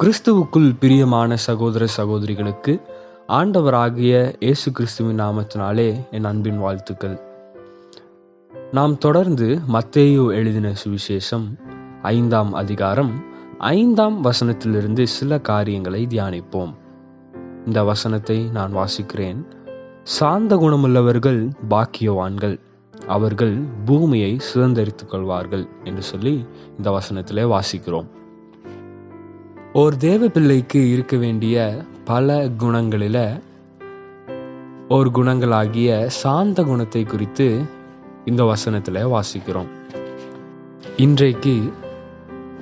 கிறிஸ்துவுக்குள் பிரியமான சகோதர சகோதரிகளுக்கு ஆண்டவராகிய இயேசு கிறிஸ்துவின் நாமத்தினாலே என் அன்பின் வாழ்த்துக்கள். நாம் தொடர்ந்து மத்தேயு எழுதின சுவிசேஷம் 5ஆம் அதிகாரம் 5ஆம் வசனத்திலிருந்து சில காரியங்களை தியானிப்போம். இந்த வசனத்தை நான் வாசிக்கிறேன். சாந்த குணமுள்ளவர்கள் பாக்கியவான்கள், அவர்கள் பூமியை சுதந்தரித்துக் கொள்வார்கள் என்று சொல்லி இந்த வசனத்திலே வாசிக்கிறோம். ஒரு தேவ பிள்ளைக்கு இருக்க வேண்டிய பல குணங்களில ஒரு குணங்களாகிய சாந்த குணத்தை குறித்து இந்த வசனத்துல வாசிக்கிறோம். இன்றைக்கு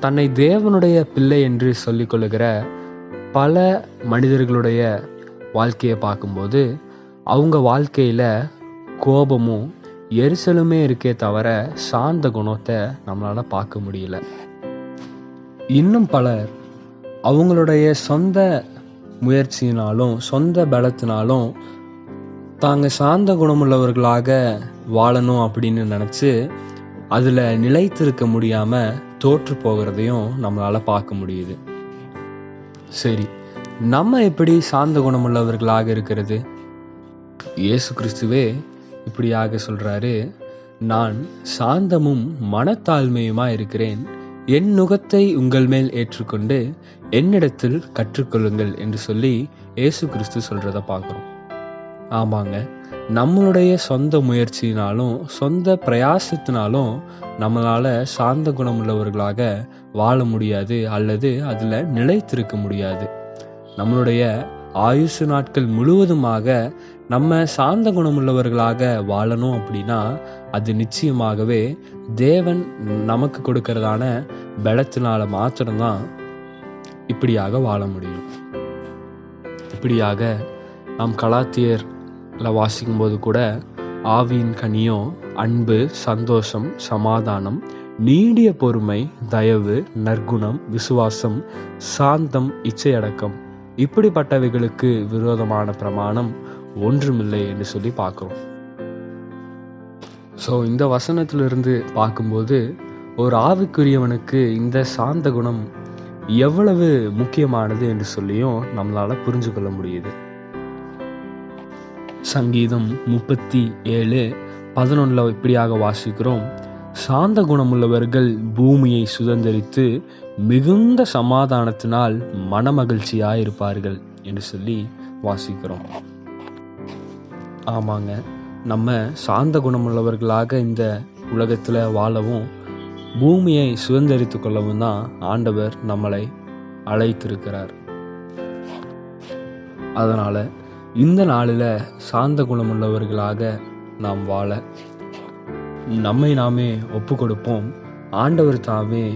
தன்னை தேவனுடைய பிள்ளை என்று சொல்லிக் கொள்ளுகிற பல மனிதர்களுடைய வாழ்க்கையை பார்க்கும்போது அவங்க வாழ்க்கையில கோபமும் எரிச்சலுமே இருக்கே தவிர சாந்த குணத்தை நம்மளால பார்க்க முடியல. இன்னும் பலர் அவங்களுடைய சொந்த முயற்சியினாலும் சொந்த பலத்தினாலும் தாங்க சாந்த குணமுள்ளவர்களாக வாழணும் அப்படின்னு நினைச்சு அதுல நிலைத்திருக்க முடியாம தோற்று போகிறதையும் நம்மளால பார்க்க முடியுது. சரி, நம்ம எப்படி சாந்த குணமுள்ளவர்களாக இருக்கிறது? இயேசு கிறிஸ்துவே இப்படியாக சொல்றாரு, நான் சாந்தமும் மனத்தாழ்மையுமா இருக்கிறேன், என் நுகத்தை உங்கள் மேல் ஏற்றுக்கொண்டு என்னிடத்தில் கற்றுக்கொள்ளுங்கள் என்று சொல்லி இயேசு கிறிஸ்து சொல்றத பார்க்கிறோம். ஆமாங்க, நம்மளுடைய சொந்த முயற்சியினாலும் சொந்த பிரயாசத்தினாலும் நம்மளால சாந்த குணமுள்ளவர்களாக வாழ முடியாது, அல்லது அதுல நிலைத்திருக்க முடியாது. நம்மளுடைய ஆயுசு நாட்கள் முழுவதுமாக நம்ம சாந்த குணமுள்ளவர்களாக வாழணும் அப்படின்னா அது நிச்சயமாகவே தேவன் நமக்கு கொடுக்கறதான பலத்தினால மாத்திரம்தான் இப்படியாக வாழ முடியும். இப்படியாக நாம் கலாத்தியர்ல வாசிக்கும் போது கூட ஆவியின் கனியோ அன்பு, சந்தோஷம், சமாதானம், நீடிய பொறுமை, தயவு, நற்குணம், விசுவாசம், சாந்தம், இச்சையடக்கம், இப்படிப்பட்டவைகளுக்கு விரோதமான பிரமாணம் ஒன்றுமில்லை என்று சொல்லி பார்க்கிறோம். ஸோ இந்த வசனத்திலிருந்து பார்க்கும்போது ஒரு ஆவிக்குரியவனுக்கு இந்த சாந்த குணம் எவ்வளவு முக்கியமானது என்று சொல்லியும் நம்மளால புரிஞ்சு கொள்ள முடியுது. சங்கீதம் 37:11 இப்படியாக வாசிக்கிறோம், சாந்த குணமுள்ளவர்கள் பூமியை சுதந்தரித்து மிகுந்த சமாதானத்தினால் மனமகிழ்ச்சியாயிருப்பார்கள் என்று சொல்லி வாசிக்கிறோம். ஆமாங்க, நம்ம சாந்த குணமுள்ளவர்களாக இந்த உலகத்துல வாழவும் பூமியை சுதந்தரித்துக் கொள்ளவும் தான் ஆண்டவர் நம்மளை அழைத்திருக்கிறார். அதனால இந்த நாளில சாந்த குணமுள்ளவர்களாக நாம் வாழ நம்மை நாமே ஒப்பு கொடுப்போம். ஆண்டவர் தாமே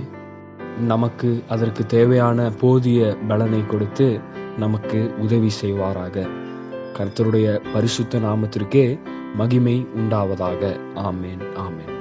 நமக்கு அதற்கு தேவையான போதிய பலனை கொடுத்து நமக்கு உதவி செய்வாராக. கர்த்தருடைய பரிசுத்த நாமத்திற்கே மகிமை உண்டாவதாக. ஆமேன், ஆமேன்.